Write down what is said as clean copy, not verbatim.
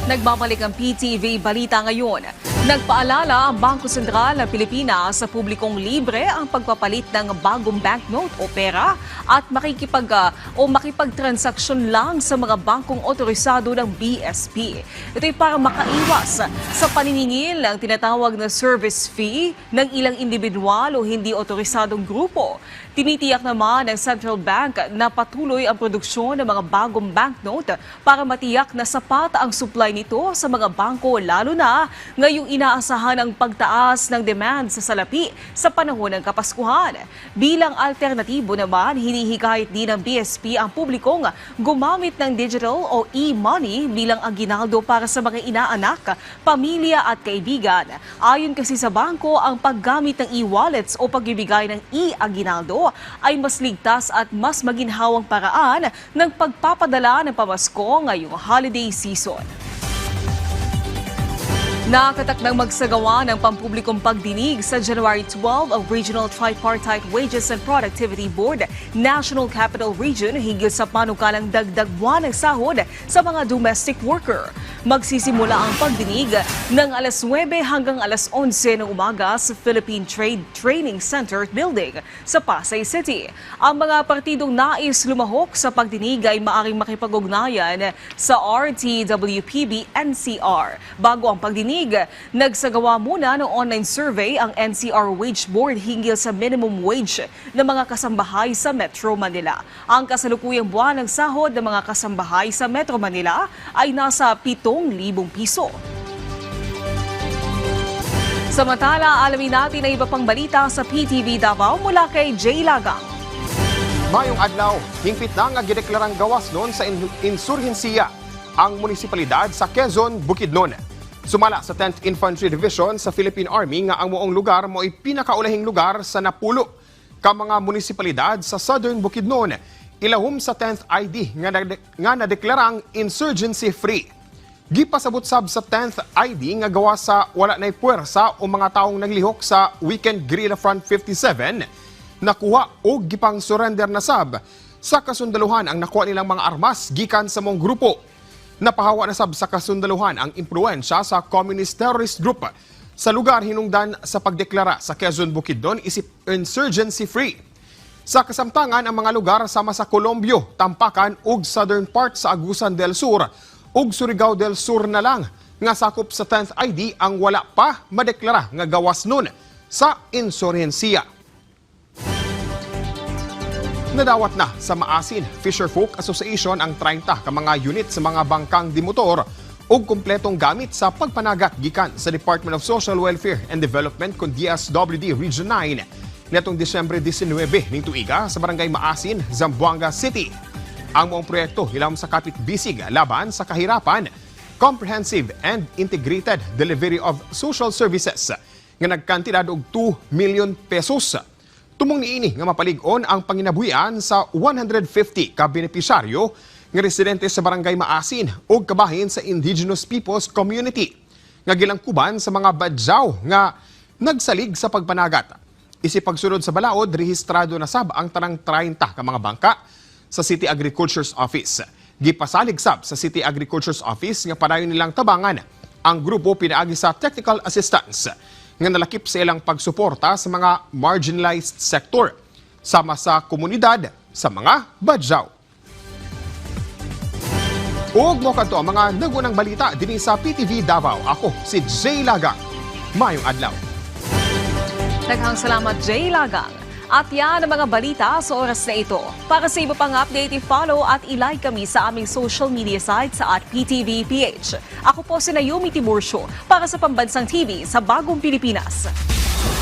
Nagbabalik ang PTV Balita ngayon. Nagpaalala ang Bangko Sentral ng Pilipinas sa publikong libre ang pagpapalit ng bagong banknote o pera at makipagtransaksyon lang sa mga bangkong otorisado ng BSP. Ito'y para makaiwas sa paniningil ng tinatawag na service fee ng ilang individual o hindi otorisadong grupo. Tinitiyak naman ng Central Bank na patuloy ang produksyon ng mga bagong banknote para matiyak na sapat ang supply nito sa mga bangko lalo na ngayong inaasahan ang pagtaas ng demand sa salapi sa panahon ng Kapaskuhan. Bilang alternatibo naman, hinihikayat din ng BSP ang publikong gumamit ng digital o e-money bilang aginaldo para sa mga inaanak, pamilya at kaibigan. Ayon kasi sa bangko, ang paggamit ng e-wallets o pagbibigay ng e-aginaldo ay mas ligtas at mas maginhawang paraan ng pagpapadala ng pamasko ngayong holiday season. Nakatakdang magsagawa ng pampublikong pagdinig sa January 12 ang Regional Tripartite Wages and Productivity Board National Capital Region hinggil sa panukalang dagdag buwan ng sahod sa mga domestic worker. Magsisimula ang pagdinig ng alas 9 hanggang alas 11 ng umaga sa Philippine Trade Training Center Building sa Pasay City. Ang mga partidong nais lumahok sa pagdinig ay maaaring makipag-ugnayan sa RTWPB-NCR. Bago ang pagdinig, nagsagawa muna ng online survey ang NCR Wage Board hinggil sa minimum wage ng mga kasambahay sa Metro Manila. Ang kasalukuyang buwan ng sahod ng mga kasambahay sa Metro Manila ay nasa 7,000 piso. Samantala, alamin natin ang iba pang balita sa PTV Davao mula kay Jay Lagang. Mayong adlaw, hingpit na nga gideklarang gawas noon sa insurhensiya ang munisipalidad sa Quezon, Bukidnon. Sumala sa 10th Infantry Division sa Philippine Army nga ang moong lugar mo ay pinakaulahing lugar sa napulo ka mga munisipalidad sa Southern Bukidnon. Ilahom sa 10th ID nga nadeklarang insurgency-free. Gipasabot sab sa 10th ID nga gawa sa wala na'y puwersa o mga taong naglihok sa Weekend Guerrilla Front 57, nakuha o gipang surrender na sab. Sa kasundaluhan ang nakuha nilang mga armas gikan sa mong grupo. Napahawa na sab sa kasundaluhan ang impluensya sa Communist Terrorist Group. Sa lugar hinungdan sa pagdeklara sa Quezon Bukidnon isip insurgency-free. Sa kasamtangan ang mga lugar sama sa Colombio, Tampakan ug southern part sa Agusan del Sur ug Surigao del Sur na lang nga sakop sa 10th ID ang wala pa madeklara nga gawas nun sa insurhensiya. Nadawat na sa Maasin Fisherfolk Association ang 30 ka mga unit sa mga bangkang dimotor ug kumpletong gamit sa pagpanagat gikan sa Department of Social Welfare and Development kun DSWD Region 9 netong Disyembre 19 ning tuiga sa Barangay Maasin, Zamboanga City. Ang moong proyekto hilam sa kapit bisig laban sa kahirapan, comprehensive and integrated delivery of social services nga nagkantidad og 2 million pesos. Tumong niini nga mapalig-on ang panginabuhian sa 150 ka benepisyaryo nga residente sa Barangay Maasin ug kabahin sa Indigenous Peoples Community nga gilangkuban sa mga badyaw nga nagsalig sa pagpanagat. Isip pagsunod sa balaod, rehistrado na sab ang tanang 30 ka mga bangka sa City Agriculture's Office. Gipasalig sab sa City Agriculture's Office nga padayon nilang tabangan ang grupo pinaagi sa technical assistance nga nalakip sa ilang pagsuporta sa mga marginalized sector sama sa komunidad sa mga badyaw. Ug mo kadto ang mga nagunang balita dinhi sa PTV Davao. Ako si Jay Lagang. Mayong adlaw. Daghang salamat Jay Lagang. At yan ang mga balita sa oras na ito. Para sa iba pang update, i-follow at i-like kami sa aming social media site sa @PTVPH. Ako po si Naomi Tiburcio para sa Pambansang TV sa Bagong Pilipinas.